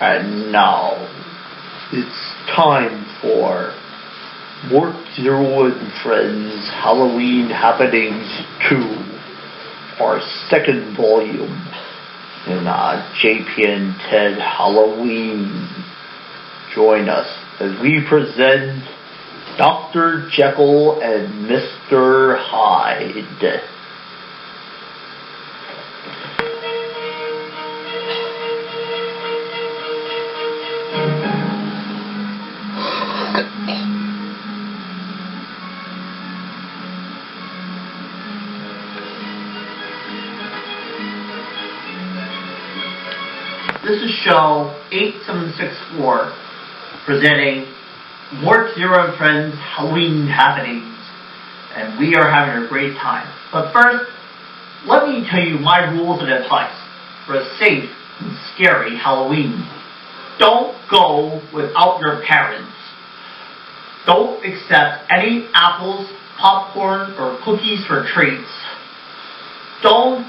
And now, it's time for Mork Zero and Friends Halloween Happenings 2, our second volume in JPN Ted Halloween. Join us as we present Dr. Jekyll and Mr. Hyde. This is show 8764, presenting Mork Zero and Friends Halloween Happenings, and we are having a great time. But first, let me tell you my rules and advice for a safe and scary Halloween. Don't go without your parents. Don't accept any apples, popcorn, or cookies for treats. Don't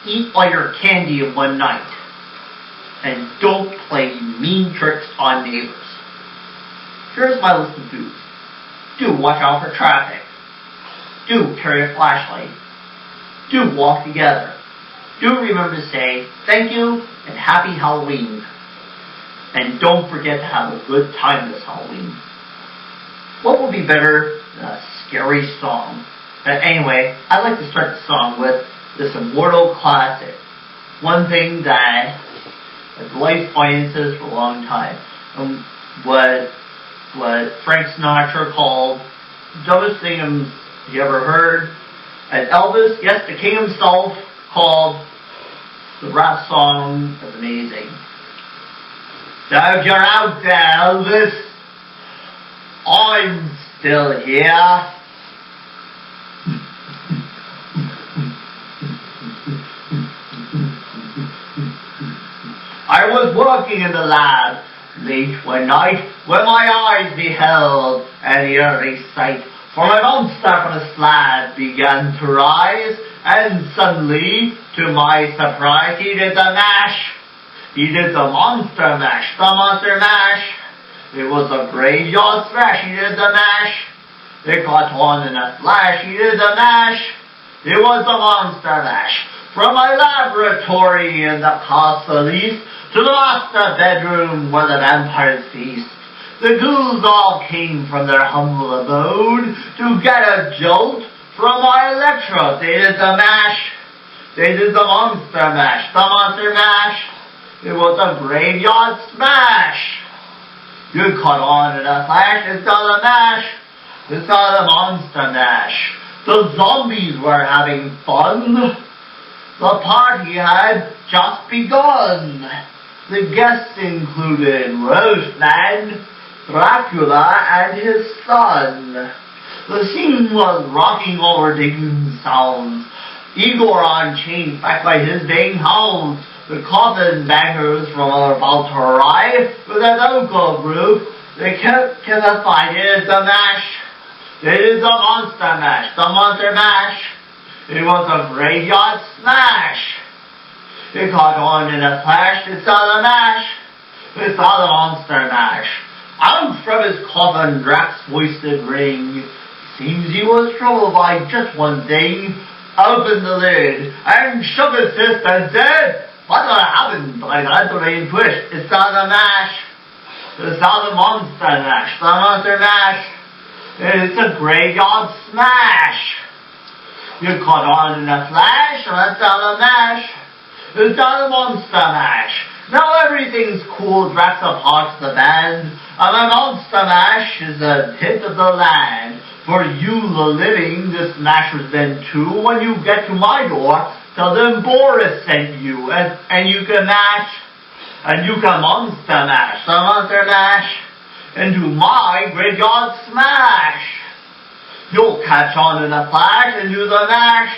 eat all your candy in one night. And don't play mean tricks on neighbors. Here's my list of do's. Do watch out for traffic. Do carry a flashlight. Do walk together. Do remember to say thank you and happy Halloween. And don't forget to have a good time this Halloween. What would be better than a scary song? But anyway, I'd like to start the song with this immortal classic. One thing that life finances for a long time. What Frank Sinatra called the dumbest thing you ever heard. And Elvis, yes, the king himself, called the rap song as amazing. So if you're out there, Elvis, I'm still here. I was working in the lab late one night when my eyes beheld an eerie sight. For a monster from the slab began to rise, and suddenly, to my surprise, he did the mash. He did the monster mash, the monster mash. It was a graveyard smash, he did the mash. It caught on in a flash, he did the mash. It was the monster mash. From my laboratory in the castle east to the master bedroom where the vampires feast, the ghouls all came from their humble abode to get a jolt from my electrode. They did the mash. They did the monster mash, the monster mash. It was a graveyard smash. You caught on in a flash. It's all the mash. It's all the monster mash. The zombies were having fun. The party had just begun. The guests included Roseman, Dracula, and his son. The scene was rocking over digging sounds. Igor on chains backed by his baying hounds. The coffin bangers from were about to arrive with a local group. They kept the fight. It is the mash. It is the monster mash. The monster mash. It was a graveyard smash. It caught on in a flash. It's all the mash. It's all the monster mash. Out from his coffin, Drax voice did ring. Seems he was troubled by just one thing. Opened the lid and shook his fist and said, "What happened?" I got the rain twist. It's all the mash. It's all the monster mash. The monster mash. It's a graveyard smash. You caught on in a flash. It's all the mash. It's all the monster mash. Now everything's cool. Drax apart the band. And the monster mash is a hit of the land. For you, the living, this mash was then too. When you get to my door, tell them Boris sent you. And you can mash. And you can monster mash. The monster mash. Into my graveyard smash. You'll catch on in a flash and do the mash.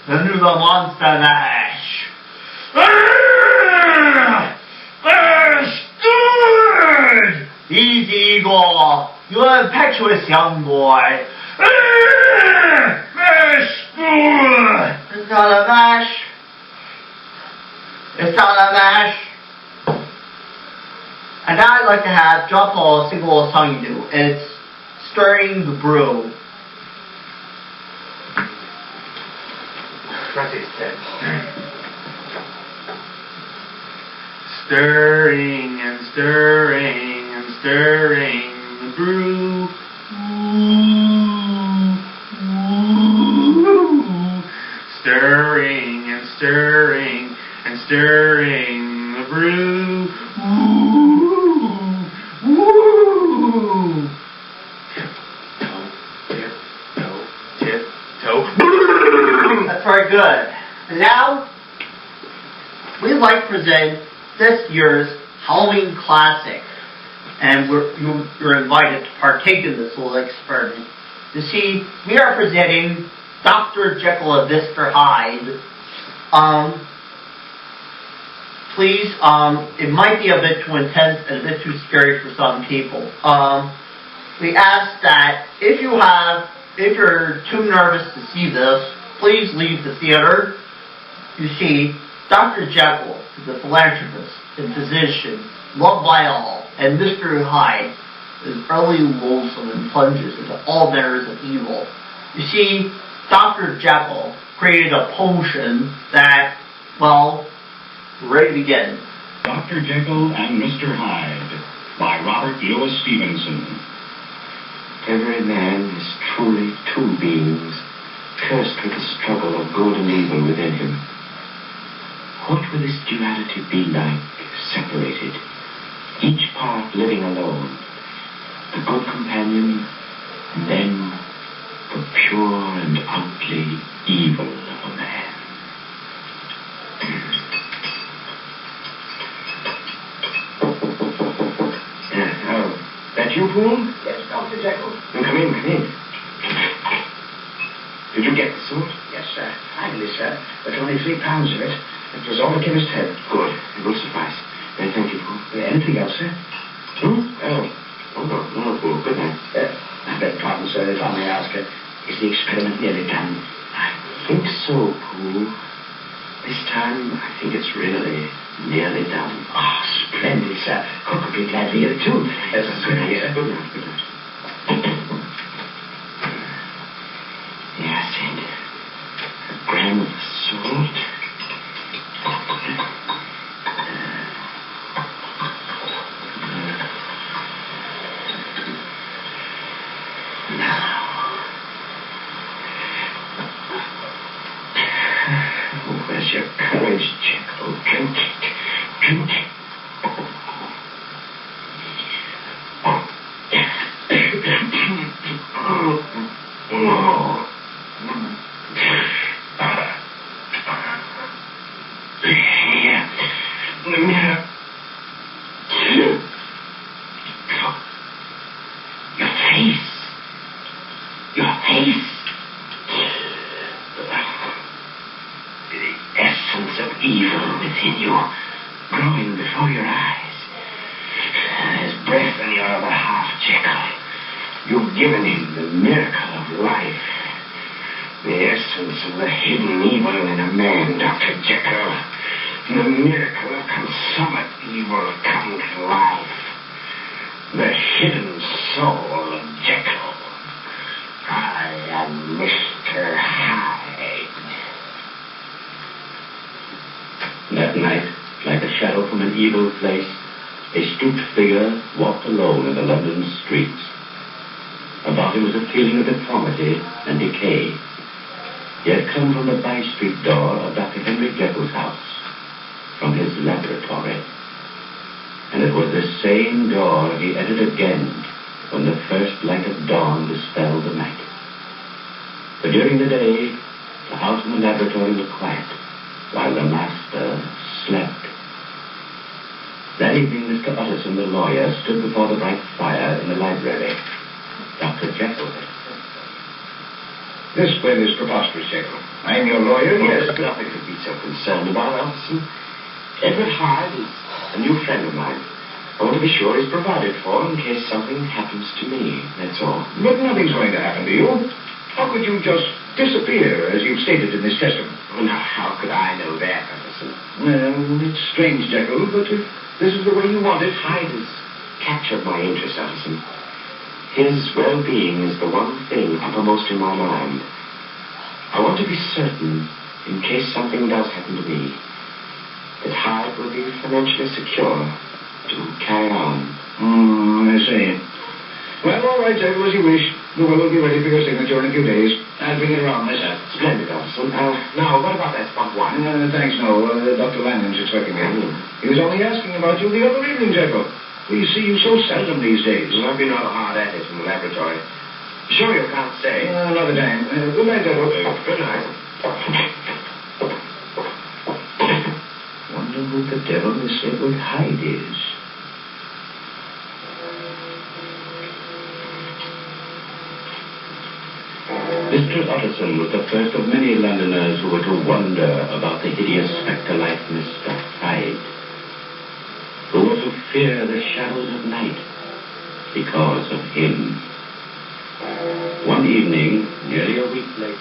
And do the monster mash. Stood! Easy, Igor. You impetuous young boy. It's not a mash. It's not a mash. And now I'd like to have John Paul sing a little song you do. It's Stirring the Brew. Stirring and stirring and stirring the brew. Stirring and stirring and stirring the brew. Tiptoe, tiptoe. That's very good. And now, we'd like to present this year's Halloween Classic. And you're invited to partake in this little experiment. You see, we are presenting Dr. Jekyll and Mr. Hyde. Please, it might be a bit too intense and a bit too scary for some people. We ask that if you're too nervous to see this, please leave the theater. You see, Dr. Jekyll is a philanthropist and physician, loved by all, and Mr. Hyde is utterly loathsome and plunges into all manners of evil. You see, Dr. Jekyll created a potion that, well, ready to begin. Dr. Jekyll and Mr. Hyde by Robert Louis Stevenson. Every man is truly two beings, cursed with the struggle of good and evil within him. What will this duality be like, separated, each part living alone? The good companion, and then the pure and outly evil of a man. Oh, that you, Poole? Yes, Dr. Jekyll. Oh, come in, come in. Did you get the sword? Yes, sir. Finally, sir. But only 3 pounds of it. It was all the chemist had. Good. It will suffice. Thank you, Poole. Anything else, sir? Oh, no, Poole. Good night. I beg pardon, sir, if I may ask. Is the experiment nearly done? I think so, Poole. This time, I think it's really nearly done. Oh, splendid, sir. Cook would be glad to hear it, too. Good night. Good night, good night. Yes, and a gram of salt. Where's your courage, Jekyll? Drink it. Drink it. Evil within you, growing before your eyes. There's breath in your other half, Jekyll. You've given him the miracle of life. The essence of the hidden evil in a man, Dr. Jekyll. The miracle of consummate evil come to life. The hidden soul of Jekyll. I am Mr. Hyde. That night, like a shadow from an evil place, a stooped figure walked alone in the London streets. About him was a feeling of deformity and decay. He had come from the by-street door of Dr. Henry Jekyll's house, from his laboratory. And it was this same door he entered again when the first light of dawn dispelled the night. For during the day, the house and the laboratory were quiet, while the master slept. That evening, Mr. Utterson, the lawyer, stood before the bright fire in the library. Dr. Jekyll. This plan is preposterous, Jekyll. I'm your lawyer, yes. There's nothing to be so concerned about, Utterson. Edward Hyde is a new friend of mine. I want to be sure he's provided for in case something happens to me, that's all. But nothing's going to happen to you. How could you just disappear, as you've stated in this testament? Well, now, how could I know that, Utterson? Well, it's strange, Jekyll, but if this is the way you want it, Hyde is captured my interest, Utterson. His well-being is the one thing uppermost in my mind. I want to be certain, in case something does happen to me, that Hyde will be financially secure to carry on. I see. Well, all right, Jacob, as you wish. The will will be ready for your signature in a few days. I'll bring it around myself. Splendid, Utterson. Now, what about that spot one? Thanks, no. Dr. Langdon's expecting me. He was only asking about you the other evening, Jacob. We see you so seldom these days. I've been rather hard at it in the laboratory. Sure you can't stay? Another time. Good night, Jacob. Good night. Wonder who the devil Miss Edward Hyde is. Mr. Utterson was the first of many Londoners who were to wonder about the hideous spectre-like Mr. Hyde, who were to fear the shadows of night because of him. One evening, nearly a week later...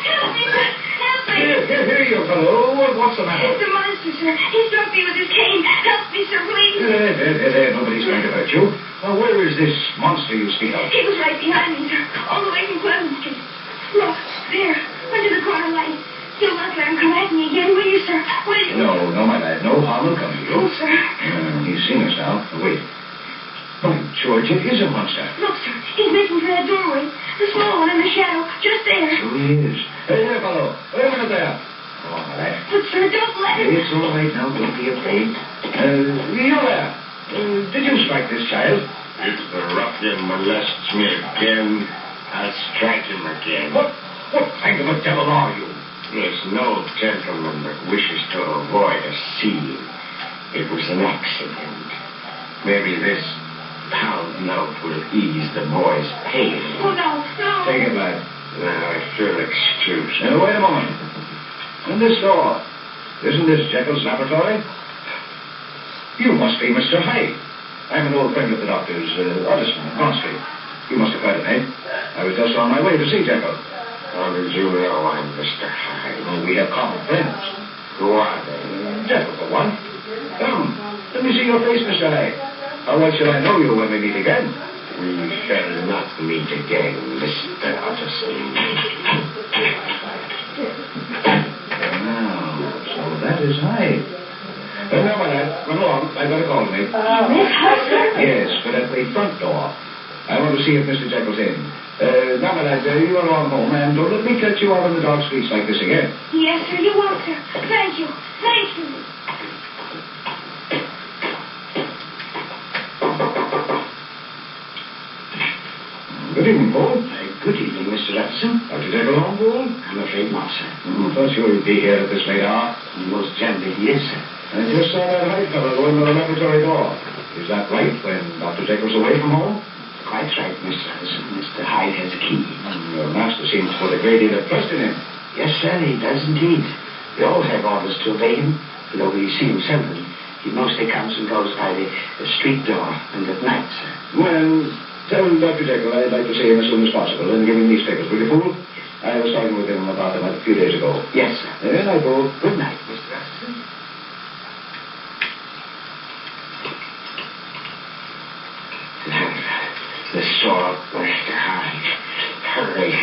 Help me, sir! Help me! Here you, fellow. What's the matter? It's a monster, sir. He struck me with his cane. Help me, sir, please. There. Nobody's going to hurt you. Now, where is this monster you speak of? He was right behind me, sir. All the way from Clement Street. Look, there. Under the corner light. You'll not let him come at me again, will you, sir? Will you? No, my lad. No harm will come to you. Oh, sir. He's seen us now. Wait. By George, it is a monster. Look, sir. He's making for that doorway. The small one in the shadow. Just there. So he is. Hey there, fellow. Wait a minute there. Oh, my lad. But, sir, don't let him. It's all right now. Don't be afraid. You there. Did you strike this child? If the ruffian molests me again, I'll strike him again. What kind of a devil are you? There's no gentleman that wishes to avoid a scene. It was an accident. Maybe this pound note will ease the boy's pain. Oh, no. Take it, lad. Now, if you'll excuse me. Wait a moment. And this door. Isn't this Jekyll's laboratory? You must be Mr. Hyde. I'm an old friend of the doctor's, Utterson, Bond Street. You must have heard of me. I was just on my way to see Jekyll. How did you know I'm Mr. Hyde? Oh, we have common friends. Who are they? Jekyll, for one. Come, let me see your face, Mr. Hyde. How well shall I know you when we meet again? We shall not meet again, Mr. Utterson. Now, so that is Hyde. Now, my lad, run along. I've got a call to make. This house, sir? Yes, but at the front door. I want to see if Mr. Jekyll's in. Now, my lad, you are on home, and don't let me catch you out on the dark streets like this again. Yes, sir, you won't, sir. Thank you. Thank you. Good evening, Paul. Good evening, Mr. Utterson. Dr. Jekyll home, Paul? I'm afraid not, sir. Thought you would be here at this late hour. Most generally, he is, sir. I just saw that Hyde fellow go into the laboratory door. Is that right, when Dr. Jekyll's away from home? Quite right, Mr. Utterson. Mr. Hyde has a key. Your master seems to put a great deal of trust in him. Yes, sir, he does indeed. We all have orders to obey him, though we see him seldom. He mostly comes and goes by the street door and at night, sir. Well, tell Dr. Jekyll I'd like to see him as soon as possible and give him these papers, will you, fool? I was talking with him about them a few days ago. Yes, sir. Good night, Paul. Good night, Mr. Utterson. The sword, Mr. Hyde. Hurry.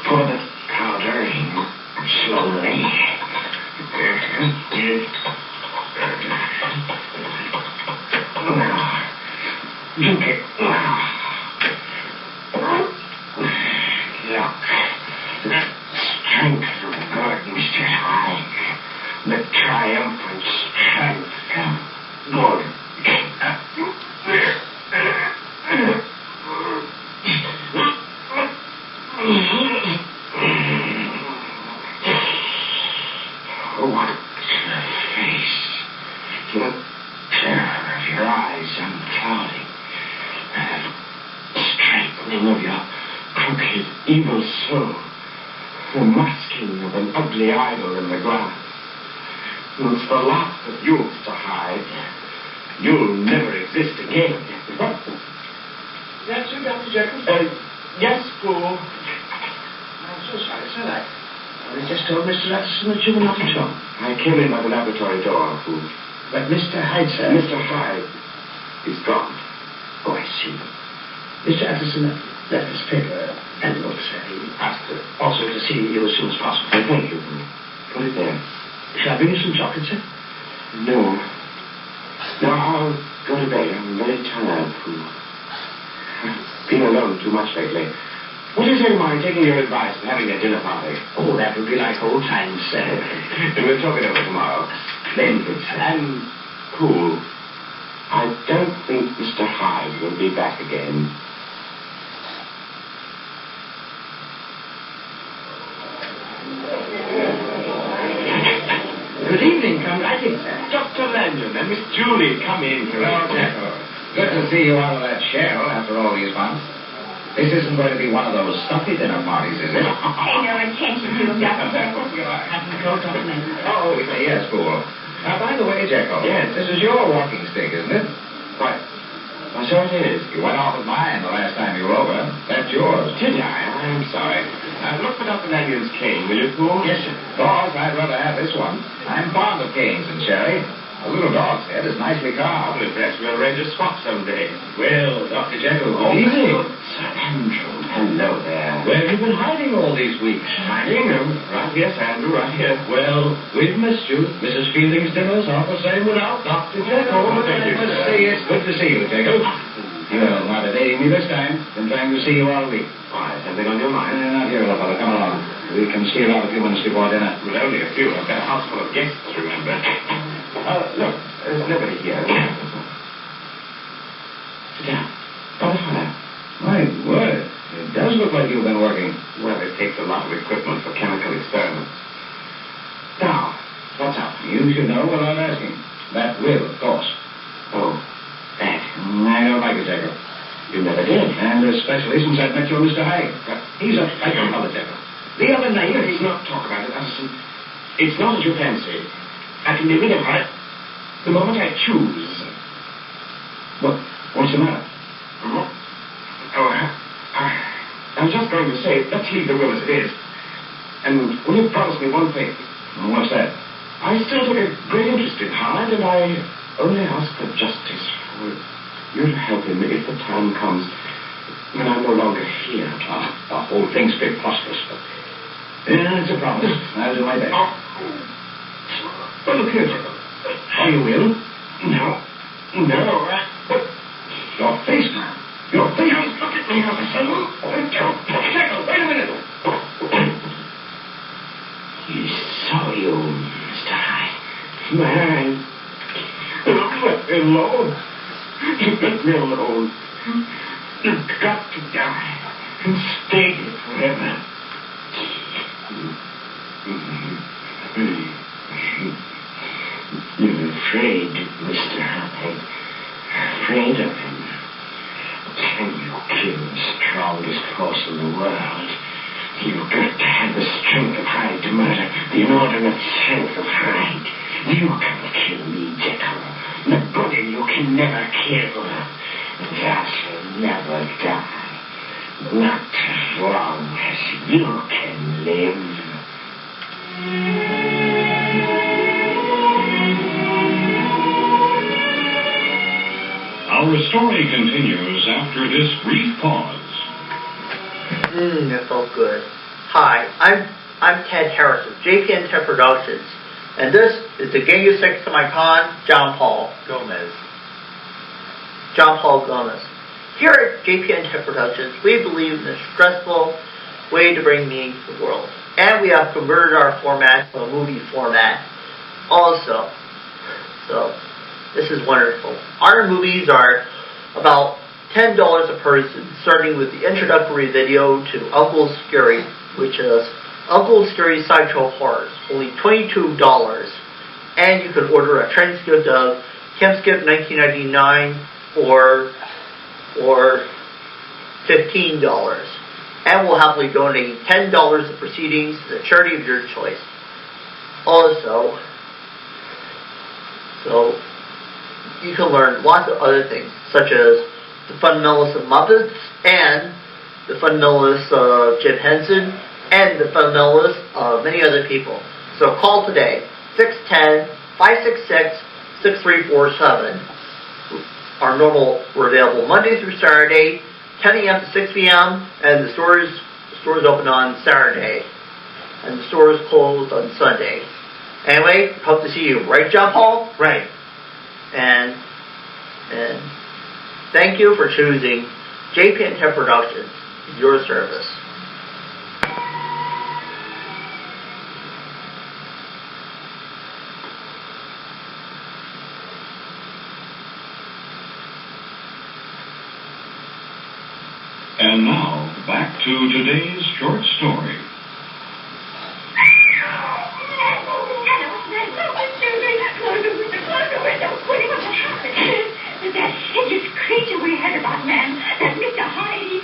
Pour the powder in slowly. Now, drink it now. Look, the strength of good, Mr. Hyde. The triumphant strength of good. What a face. The terror of your eyes unclouding. The straightening of your crooked, evil soul. The masking of an ugly idol in the glass. It's the last of you, Mr. Hyde. You'll never exist again. That's you, Dr. Jekyll? Yes, Paul. I'm so sorry, sir. I Well, he just told Mr. Atchison that you were not at home. I came in by the laboratory door, Fool. But Mr. Hyde, sir... Mr. Hyde is gone. Oh, I see. Mr. Atchison left this paper and note, sir. He asked also to see you as soon as possible. Thank you. Put it there. Shall I bring you some chocolate, sir? No. No, I'll go to bed. I'm very tired, Fool. I've been alone too much lately. What do you say to my taking your advice and having a dinner party? Oh, that would be like old times, sir. And we'll talk it over tomorrow. Splendid, sir. And, Poole, I don't think Mr. Hyde will be back again. Good evening, come right in, sir. Dr. Lanyon and Miss Julie, come in. Hello, Jacko. Good to see you out of that shell after all these months. This isn't going to be one of those stuffy dinner parties, is it? Pay no attention to him, Dr. Jekyll. Oh, yes, Poole. Now, by the way, Jekyll. Yes. This is your walking stick, isn't it? Why, so it is. You went off with mine the last time you were over. That's yours. Did I? I'm sorry. Look for Dr. Lanyon's cane, will you, Poole? Yes, sir. Boss, I'd rather have this one. I'm fond of canes and sherry. A little dog's head is nicely carved. Well, perhaps we'll arrange a swap someday. Well, Dr. Jekyll, Oh, good evening. Sir Andrew. Hello there. Where have you been hiding all these weeks? Hiding? Right here, Sir Andrew, right here. Well, we've missed you. Mrs. Fielding's dinners aren't the same without Dr. Jekyll. Oh, thank you, I must sir. say it's good to see you, Jekyll. You're not evading me this time. Been trying to see you all week. Why, something on your mind? Not here, old fellow. Come along. We can steal out a few minutes before dinner. Well, only a few. I've got a house full of guests, remember. Look, there's nobody here. Sit down. By the fire. My word. It does look like you've been working. Well, it takes a lot of equipment for chemical experiments. Now, what's up? You should know without asking. That will, of course. Oh, that. I don't like it, Jekyll. You never did. And especially since I've met your Mr. Hyde. He's a fighter, Mother Jekyll. The other night... Let's not talk about it, Addison. It's not as you fancy. I can get rid of her the moment I choose. What's the matter? Oh, I was just going to say, let's leave the will as it is. And will you promise me one thing? What's that? I still take a great interest in Hyde, and I only ask for justice, for you to help him if the time comes when I'm no longer here. The whole thing's preposterous, but... Yeah, it's a promise. I'll do my best. Well, look here, Jekyll. Oh, you will? No. Your face, man. Your face. Look at me, Addison. Jekyll, wait a minute. He saw you, Mr. Hyde. Man. Let me alone. Let me alone. You've got to die and stay here forever. You're afraid, Mr. Hyde. Afraid of him. Can you kill the strongest force in the world? You've got to have the strength of Hyde to murder the inordinate strength of Hyde. You can kill me, Jekyll. Nobody you can never kill. That will never die. Not as long as you can live. Our story continues after this brief pause. That felt good. Hi, I'm Ted Harris of JPN Ted Productions, and this is the Genghis next to my con, John Paul Gomez. Here at JPN Ted Productions, we believe in a stressful way to bring meaning to the world, and we have converted our format to a movie format also. So, this is wonderful. Our movies are about $10 a person, starting with the introductory video to Uncle Scary, which is Uncle Scary Sideshow Horrors, only $22. And you can order a transcript of Camp Skip 1999 for $15. And we'll happily donate $10 of proceedings to the charity of your choice. Also, so you can learn lots of other things, such as the fundamentals of Muppets and the fundamentals of Jim Henson and the phone numbers of many other people. So call today, 610-566-6347. We're available Monday through Saturday, 10 a.m. to 6 p.m., and the stores open on Saturday, and the store is closed on Sunday. Anyway, hope to see you. Right, John Paul? Right. And thank you for choosing JP&T Productions, your service. And now, back to today's short story. That hideous creature we heard about, man, that Mr. Hyde,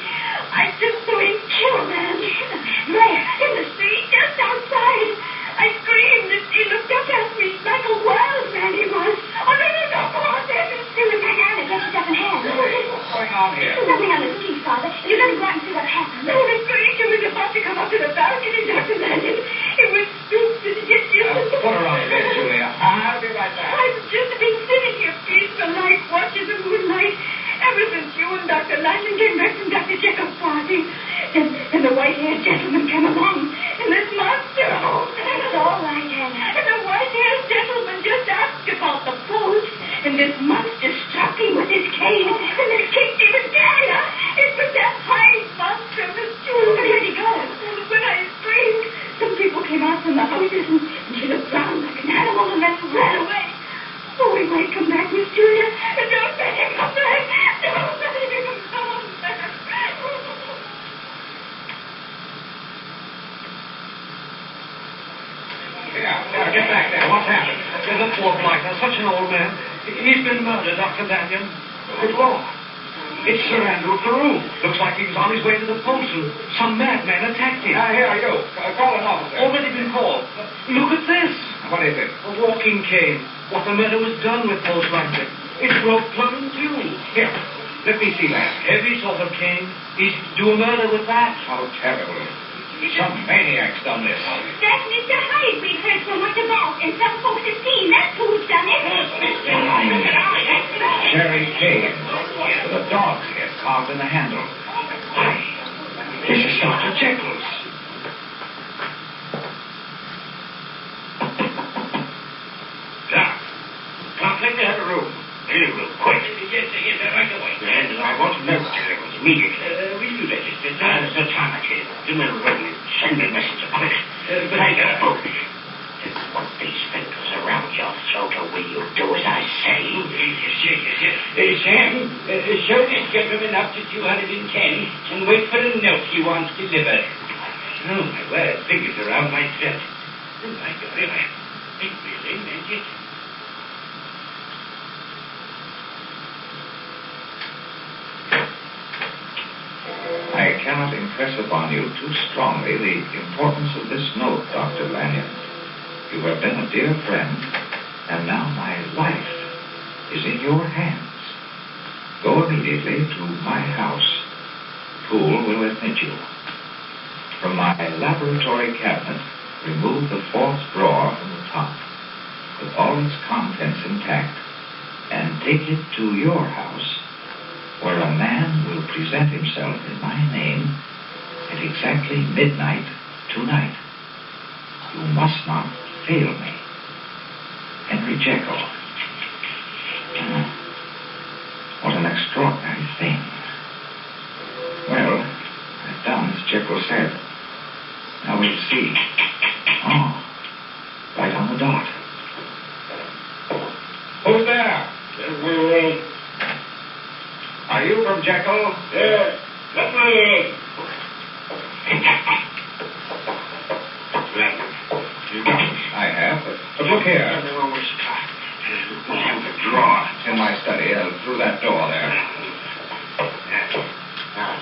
I just saw him kill a man. There, in the street, just outside. I screamed and he looked up at me like a wild man he was. Oh, no, come on, David. Anna, get yourself in hand. What's going on here? Nothing on the street, Father. You're going to go out and see what happened. No, the creature was about to come up to the balcony, Dr. Mannion. It was stupid. Put her on the bed, Julia. I'll be right back. I've just been sitting here peaceful like watching the moonlight ever since you and Dr. Lanyon came back from Dr. Jekyll's party. And the white-haired gentleman came along. And this monster. Oh, it's all right, Anna. And the white-haired gentleman just asked about the pulse. And this monster struck him with his cane. And then kicked him again. It was that Hyde monster, Miss Julie. Where'd he go? When I screamed, some people came out from the houses and she looked round like an animal and then ran away. Oh, he might come back, Miss Julia. And don't let him come back. Don't let him come back. Yeah, get back there. What's happened? There's a poor blighter, such an old man. He's been murdered, Dr. Lanyon. Good Lord. It's Sir Andrew Carew. Looks like he was on his way to the post and some madman attacked him. Here are you. Call an officer. Already been called. Look at this. What is it? A walking cane. What the murder was done with, most likely. It's broke plumb in two. Here. Let me see that. Heavy sort of cane. He'd do a murder with that. How terrible. Some maniac's done this. That's Mr. Hyde we've heard so much about, and some folks have seen. That's who's done it. Cherry cane with a dog's head carved in the handle. Why, this is Dr. Jekyll's. Come, take me out of the room. Real quick. Yes, right away. And I want to know what Jekyll's immediately. Will you register? There's no time, actually. Do me a favor. Send me a messenger, quick. Take a book. Put these fingers around your throat, or will you do as I say? Yes. Sam, show this gentleman up to 210 and wait for the note he wants delivered. Oh, my word. Fingers around my throat. Oh, my God. It really meant it. I cannot impress upon you too strongly the importance of this note, Dr. Lanyon. You have been a dear friend, and now my life is in your hands. Go immediately to my house. Poole will admit you. From my laboratory cabinet, remove the fourth drawer from the top, with all its contents intact, and take it to your house, where a man will present himself in my name at exactly midnight tonight. You must not fail me. Henry Jekyll. What an extraordinary thing. Well, I've done as Jekyll said. Now we'll see. Oh, right on the dot. Who's there? Are you from Jekyll? Yes. Let me in. I have, but look here. The drawer. In my study, through that door there.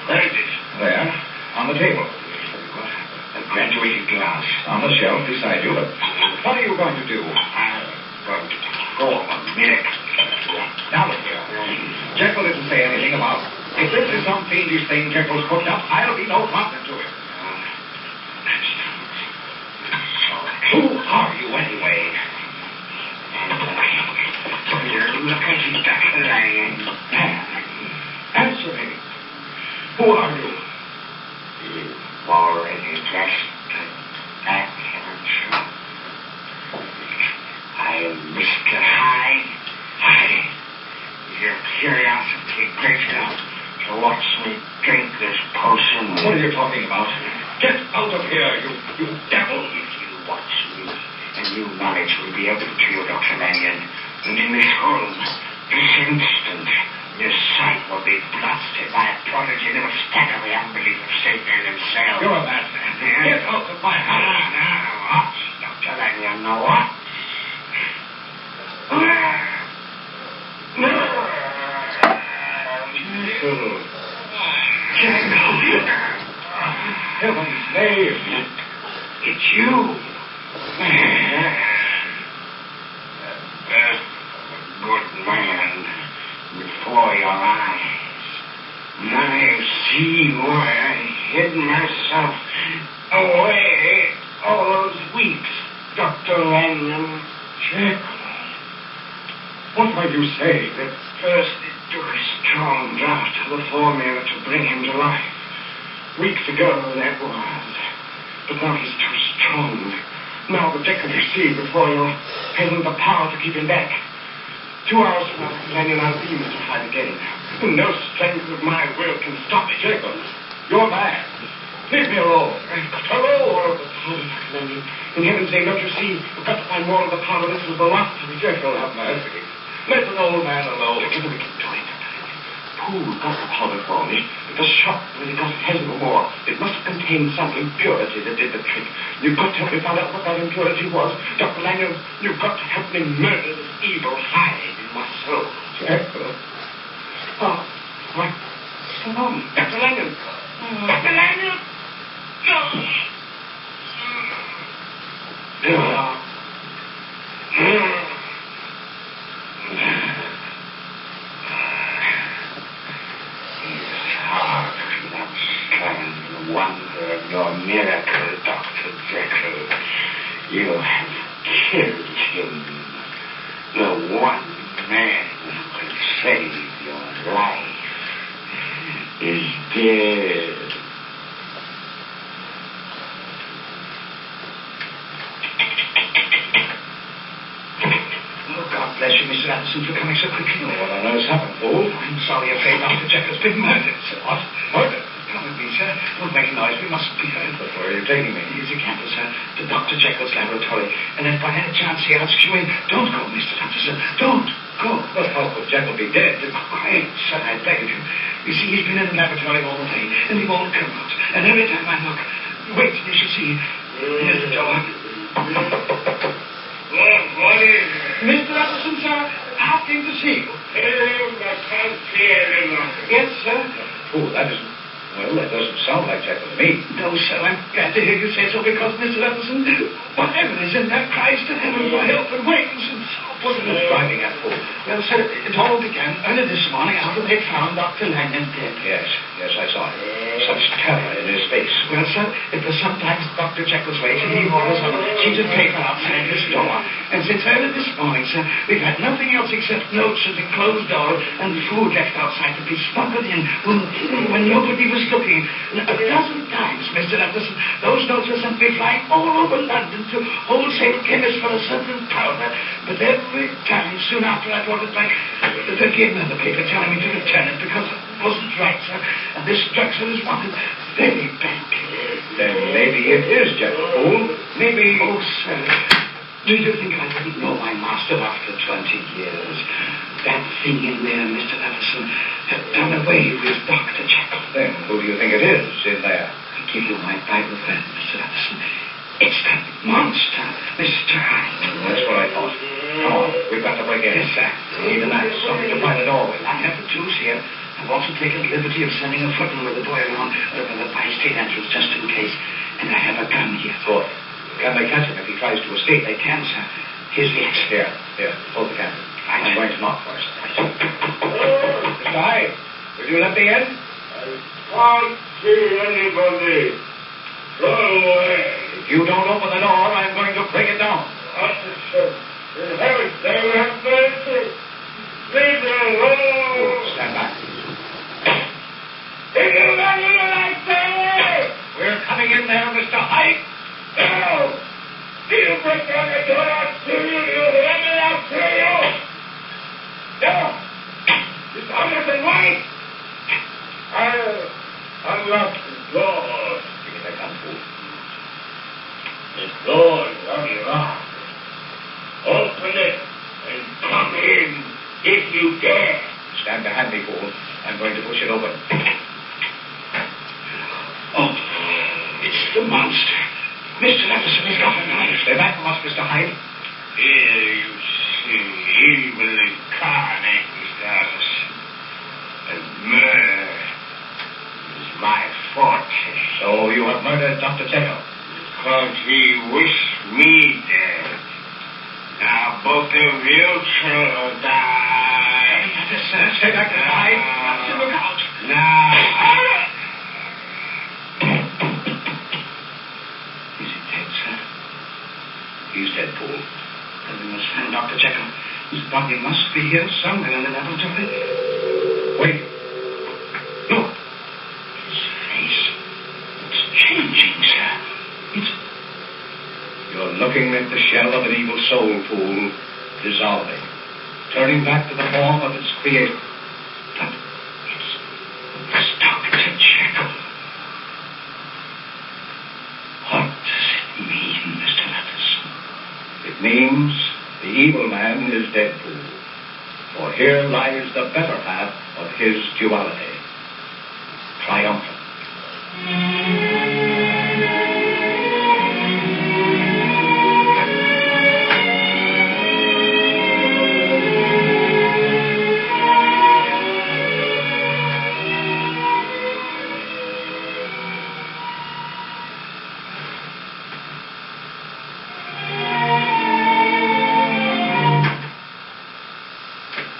Where is it? There, on the table. A graduated glass. On the shelf beside you. But what are you going to do? I'm going to perform a miracle. Now look here. Jekyll didn't say anything about... If this is some fiendish thing Jekyll's cooked up, I'll be no partner to him. You devil! If you watch me, and new knowledge will be open to you, Dr. Lanyon. And in this room, this instant, your sight will be blasted by a prodigy that will stagger the unbelief of Satan himself. You're a madman. Get out of my house. Now, what, Dr. Lanyon? Now, what? Heaven's name. It's you. A good man before your eyes. Now you see why I hid myself away all those weeks, Dr. Lanyon. Jekyll. What might you say? At first it took a strong draught of the formula to bring him to life. Weeks ago, that was. But now he's too strong. Now the Jekyll you see before you hasn't the power to keep him back. 2 hours from now, Lanyon, I'll be mystified again. No strength of my will can stop it. Jekyll, you're mad. Leave me alone. I've got to roll the power, Dr. Lanyon. In heaven's name, don't you see? We've got to find more of the power. This is the last of it. Jekyll, have mercy. Let an old man alone. Give him a keep to it. Who got the powder for me? It was shot when he got it has no more. It must have contained some impurity that did the trick. You've got to help me find out what that impurity was. Dr. Lanyon, you've got to help me murder this evil hide in my soul. Jekyll. Oh, what? Come on, Dr. Lanyon. Dr. Lanyon! Wonder of your miracle, Dr. Jekyll. You have killed him. The one man who could save your life is dead. Oh, God bless you, Mr. Anderson, for coming so quickly. What on earth's happened, fool? I'm sorry, afraid Dr. Jekyll's been murdered, sir. What? Murdered? Come with me, sir. Don't make a noise. We mustn't be heard. But where are you taking me? Here's your candle, sir, to Dr. Jekyll's laboratory. And if by any chance he asks you in, don't go, Mr. Anderson. Don't go. But how could Jekyll be dead? Quiet, sir, I beg of you. You see, he's been in the laboratory all day, and he won't come out. And every time I look, wait, you shall see. Here's the door. What is it? Mr. Anderson, sir, asking to see you. I can't see anyone. Yes, sir. Oh, that isn't... Well, that doesn't sound like Jekyll to me. No, sir, I'm glad to hear you say so, because, Mr. Anderson, whatever is in there cries to heaven for help and waits and so What are you driving at, fool? Well, sir, it all began early this morning after they found Dr. Lanyon dead. Yes, I saw it. Such terror in his face. Well, sir, it was sometimes Dr. Jekyll's way to leave orders on a sheet of paper outside his door. And since early this morning, sir, we've had nothing else except notes at the closed door and food left outside to be smuggled in when nobody was looking. And a dozen times, Mr. Anderson, those notes were sent me flying all over London to wholesale chemists for a certain powder. But every time, soon after I brought it back, they gave me the paper telling me to return it because it wasn't right, sir. And this drug, sir, is wanted very badly. Then maybe it is Jekyll, fool. Maybe... Oh, sir, do you think I didn't know my master after 20 years? That thing in there, Mr. Anderson, had done away with Dr. Jekyll. Then who do you think it is in there? I give you my Bible friend, Mr. Anderson. It's that monster, Mr. Hyde. That's what I thought. Come on, we've got to break in. Yes, sir. We need a knife, something to pry the door with. I have the tools here. I've also taken the liberty of sending a footman with the boy around the by-state entrance just in case. And I have a gun here. Good. Can they catch him if he tries to escape? They can, sir. Here's the exit. Here, hold the candle. Right. I'm going to knock first. Mr. Hyde, will you let me in? I can't see anybody. Go away. If you don't open the door, I'm going to break it down. Officer, in heaven's name, have mercy. Leave me alone. Stand back. If you let me in, I say. We're coming in there, Mr. Hyde. No. You break down the door, I'll sue you. You let me, I'll sue you. No. It's Anderson White. I'll unlock the door. Give me that gun, fool. The door's unlocked. Open it and come in if you dare. Stand behind me, fool. I'm going to push it open. Oh, it's the monster. Mr. Leveson has got a knife. Stay back from us, Mr. Hyde. Here you see evil incarnate, Mr. Allison. And murder is my forte. So you have murdered Dr. Jekyll? Because he wished me dead. Now both of you shall die. Stay back, Mr. Hyde. Look out. Now. Is he dead, sir? He's dead, fool. Then we must find Dr. Jekyll. His body must be here somewhere in the laboratory. Wait. Look. His face. It's changing, sir. It's... You're looking at the shell of an evil soul, fool, dissolving, turning back to the form of its creator. But it's Dr. Jekyll. What does it mean, Mr. Leveson? It means the evil man is dead, fool. For here lies the better path of his duality. Triumphant.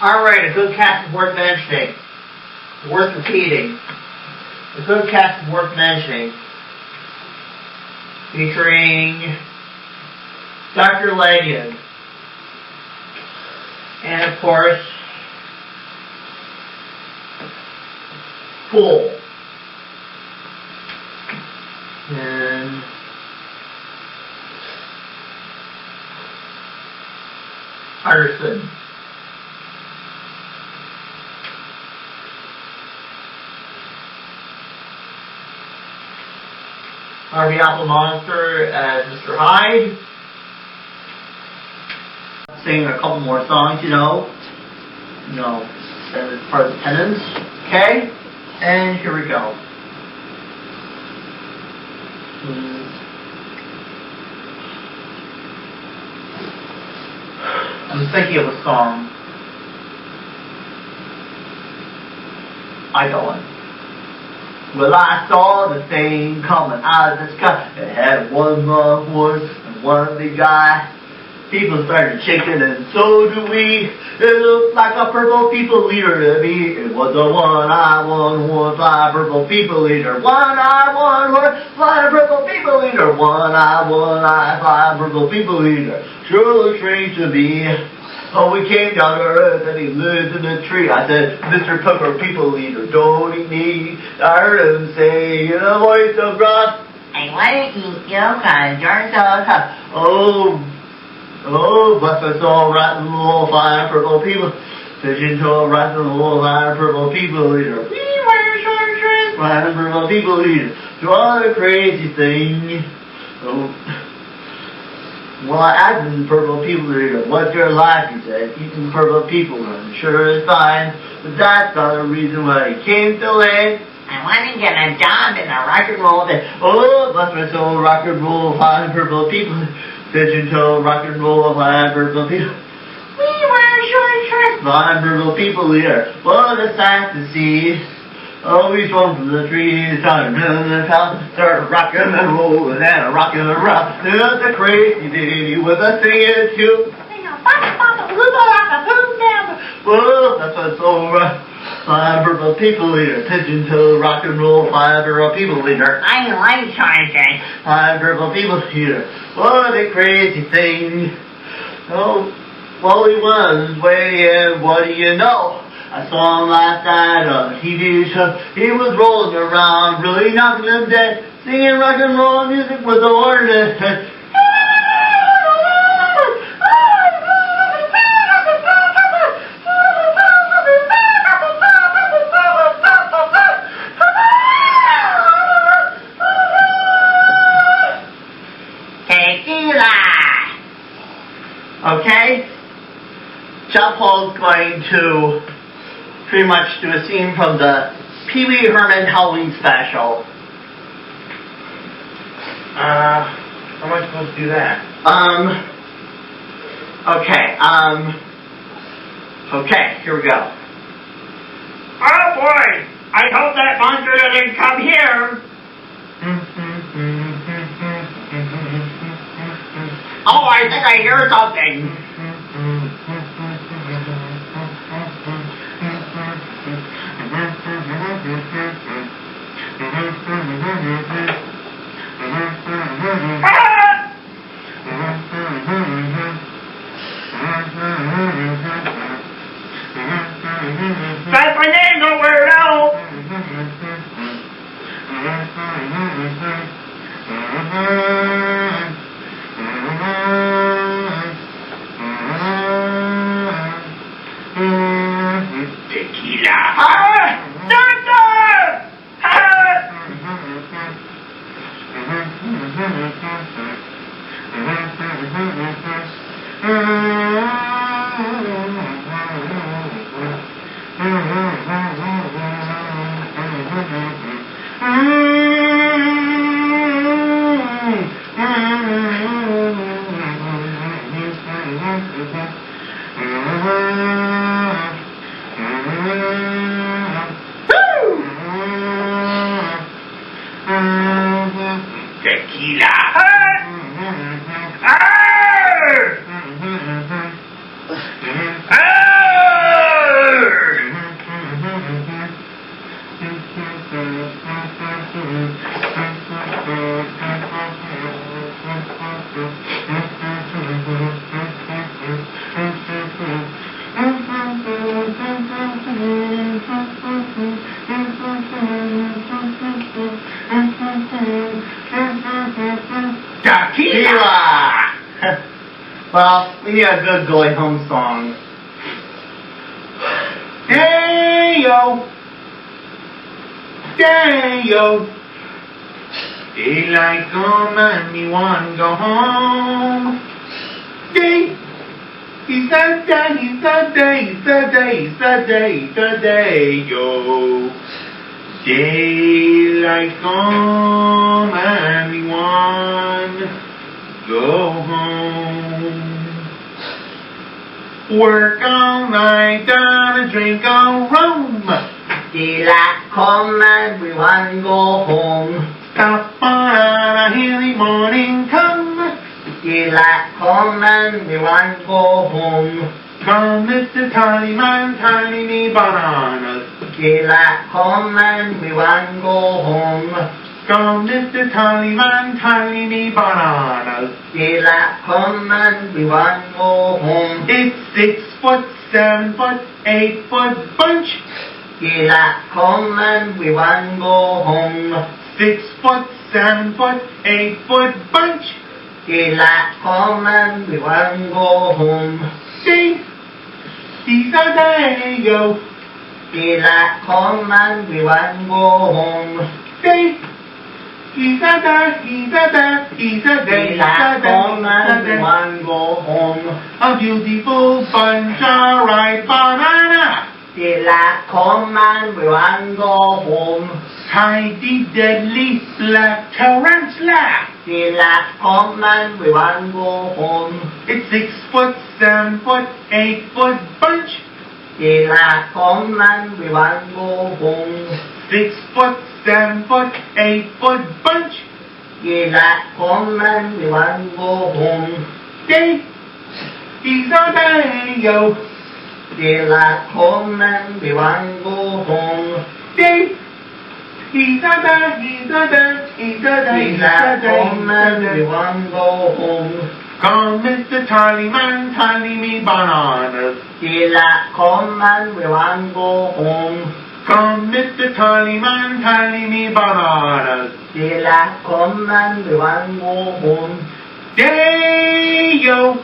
Alright, a good cast is worth mentioning. Worth repeating. A good cast is worth mentioning. Featuring Dr. Lanyon. And of course, Poole. And Utterson. Harvey Apple Monster as Mr. Hyde. Sing a couple more songs, you know. As part of the penance. Okay? And here we go. I'm thinking of a song. I go on. Well, I saw the thing coming out of the sky. It had one long horse and one big guy. People started shaking and so do we. It looked like a purple people leader to me. It was a one-eye, one-horse, fly purple people leader. One-eye, one-horse, fly purple people leader. One-eye, fly purple people leader. Sure looks strange to me. Oh, we came down to earth and he lives in a tree. I said, Mr. Pepper, people leader, don't eat me. I heard him say in a voice of wrath, I want to eat you because you're so tough. Oh, bless my soul, rotten little fine purple people. Pigeon toe, rotten little fine purple people leader. We wear short shirts, fine purple people leader. Do all the crazy thing. Oh. Well, I asked the purple people leader, what's your life? He said, eating purple people, I'm sure is fine. But that's not the reason why he came to land. I want to get a job in a rock and roll band. Oh, bless my soul, rock and roll, fine purple people. Pigeon toe, rock and roll, fine purple people. We wear short shirts, fine purple people leader. What a sight to see. Oh, we swung from the trees, down in the town, started rocking and rolling and rocking and rock. There's a crazy lady with a singing tune. Whoa, that's what's so right. Fine purple people leader, pigeon toe, rock and roll, fine purple people leader. I like Tarzan. Fine purple people leader. What a crazy thing. Oh, well, he was way in, what do you know? I saw him last night on a TV show. He was rolling around, really knocking them dead, singing rock and roll music with the hornet. Tequila! Okay? Jeff-Paul's going to pretty much do a scene from the Pee Wee Herman Halloween special. How am I supposed to do that? Okay, here we go. Oh boy! I hope that monster doesn't come here! Oh, I think I hear something! That's my name, no weirdo! Tequila! Doctor! Tequila! Tequila! Well, we need a good going home song. Day-o! Day-o! Daylight come and me want to go home. Day! It's the day, it's the day, it's the day, it's the day, it's the day, yo. Daylight come and we want to go home. Work all night, down and drink all rum. Daylight come and we want to go home. Stop on a hilly morning come. Daylight come and we want to go home. Come, Mr. Tallyman, tally me bananas. Daylight come and we want to go home. Come, Mr. Tallyman, tally me bananas. Daylight come and we want to go home. It's 6 foot, 7 foot, 8 foot bunch. Daylight come and we want to go home. 6 foot, 7 foot, 8 foot bunch. Daylight come and we want to go home. See, these are day-o. Daylight come and we want to go home. See, he's a day, he's a day, he's a day, Daylight come and we want to go home. A beautiful bunch of ripe banana. Daylight come and we want to go home. Tidy, deadly, black tarantula. Daylight come and we want to go home. It's 6 foot, 7 foot, 8 foot bunch. Daylight come and we want to go home. 6 foot, 7 foot, 8 foot bunch. Daylight come and we want to go home. Day, he's a day-o. Daylight come and we want to go home. Day, he's a day, he's a day, he's a day, he's a Daylight come and we day. want to go home. Come, Mr. Tallyman, tally me bananas. Daylight come and we want to go home. Come, Mr. Tallyman, tally me bananas. Daylight come and we want to go home. Day-o.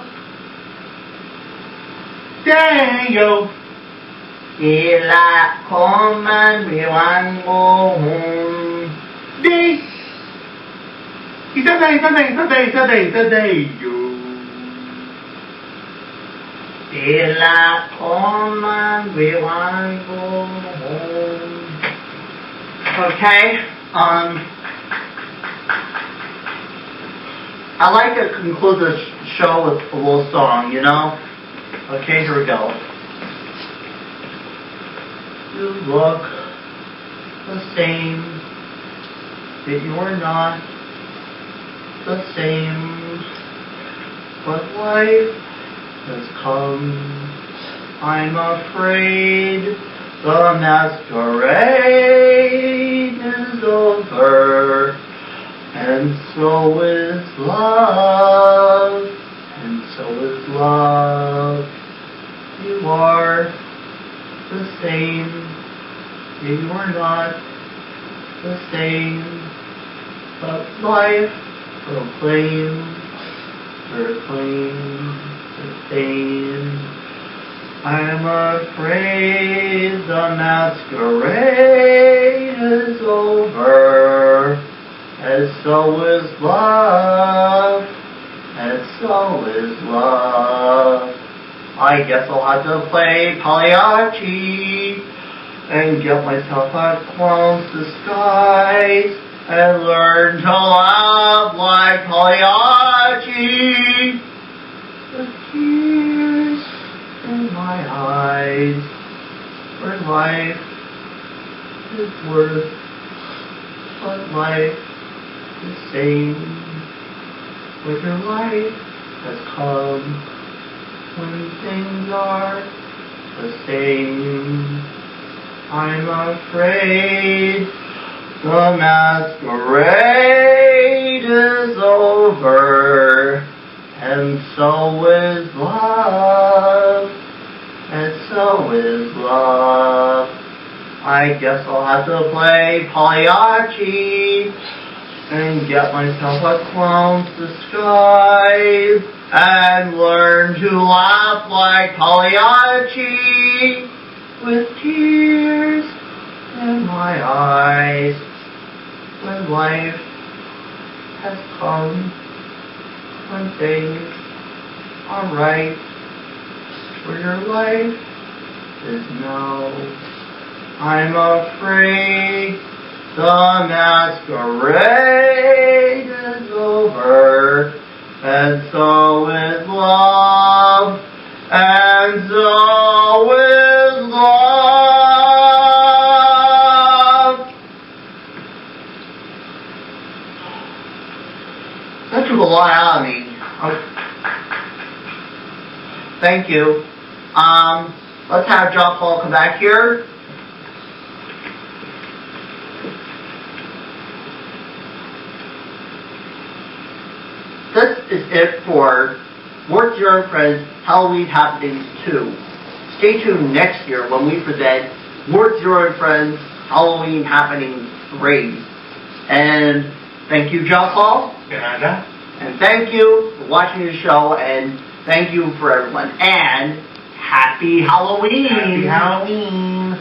Day-o. Daylight come and we want to go home. Day. Dilla Coleman, we want to go home. Okay, I like to conclude the show with a little song, you know? Okay, here we go. You look the same, yet you are not the same, but life has come. I'm afraid the masquerade is over, and so is love, and so is love. You are the same, yet you are not the same, but life proclaims the same. I'm afraid the masquerade is over, and so is love, and so is love. I guess I'll have to play Pagliacci and get myself a clown's disguise and learn to laugh like Pagliacci. With tears in my eyes, where life is worth what life is saying. When your life has come, when things are the same, I'm afraid the masquerade is over, and so is love, and so is love. I guess I'll have to play Pagliacci and get myself a clown's disguise and learn to laugh like Pagliacci with tears in my eyes when life has come, when things are right, where your life is now. I'm afraid the masquerade is over, and so is love, and so is love. That took a lot out of me. Thank you. Let's have John Paul come back here. This is it for Mort Zero and Friends Halloween Happenings 2. Stay tuned next year when we present Mort Zero and Friends Halloween Happenings 3. And thank you, John Paul. And thank you for watching the show, and thank you for everyone. And Happy Halloween! Happy Halloween!